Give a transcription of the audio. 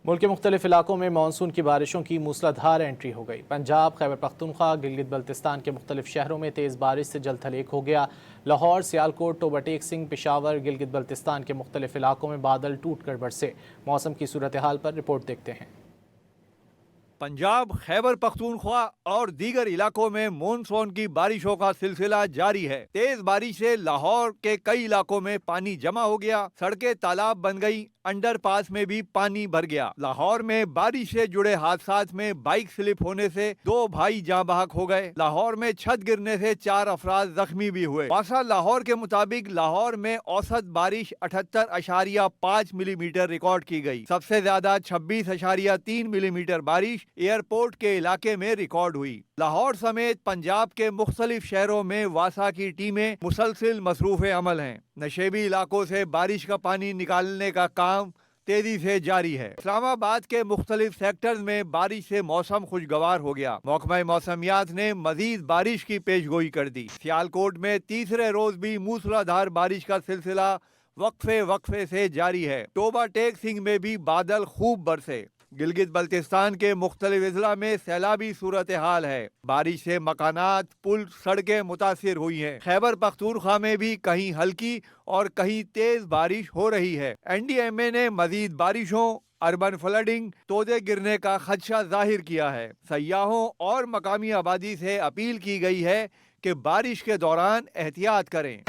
ملک کے مختلف علاقوں میں مانسون کی بارشوں کی موسلادھار انٹری ہو گئی۔ پنجاب، خیبر پختونخوا، گلگت بلتستان کے مختلف شہروں میں تیز بارش سے جل تھلیک ہو گیا۔ لاہور، سیالکوٹ، ٹوبہ ٹیک سنگھ، پشاور، گلگت بلتستان کے مختلف علاقوں میں بادل ٹوٹ کر برسے۔ موسم کی صورتحال پر رپورٹ دیکھتے ہیں۔ پنجاب، خیبر پختونخوا اور دیگر علاقوں میں مونسون کی بارشوں کا سلسلہ جاری ہے۔ تیز بارش سے لاہور کے کئی علاقوں میں پانی جمع ہو گیا، سڑکیں تالاب بن گئی، انڈر پاس میں بھی پانی بھر گیا۔ لاہور میں بارش سے جڑے حادثات میں بائک سلپ ہونے سے 2 بھائی جاں بحق ہو گئے۔ لاہور میں چھت گرنے سے 4 افراد زخمی بھی ہوئے۔ واسا لاہور کے مطابق لاہور میں اوسط بارش 78.5 ملی میٹر ریکارڈ کی گئی۔ سب سے زیادہ 26.3 ملی میٹر بارش ایئرپورٹ کے علاقے میں ریکارڈ ہوئی۔ لاہور سمیت پنجاب کے مختلف شہروں میں واسا کی ٹیمیں مسلسل مصروف عمل ہیں۔ نشیبی علاقوں سے بارش کا پانی نکالنے کا کام تیزی سے جاری ہے۔ اسلام آباد کے مختلف سیکٹرز میں بارش سے موسم خوشگوار ہو گیا۔ محکمہ موسمیات نے مزید بارش کی پیش گوئی کر دی۔ سیالکوٹ میں تیسرے روز بھی موسلادھار بارش کا سلسلہ وقفے سے جاری ہے۔ ٹوبہ ٹیک سنگھ میں بھی بادل خوب برسے۔ گلگت بلتستان کے مختلف اضلاع میں سیلابی صورتحال ہے۔ بارش سے مکانات، پل، سڑکیں متاثر ہوئی ہیں۔ خیبر پختونخوا میں بھی کہیں ہلکی اور کہیں تیز بارش ہو رہی ہے۔ NDMA نے مزید بارشوں، اربن فلڈنگ، تودے گرنے کا خدشہ ظاہر کیا ہے۔ سیاحوں اور مقامی آبادی سے اپیل کی گئی ہے کہ بارش کے دوران احتیاط کریں۔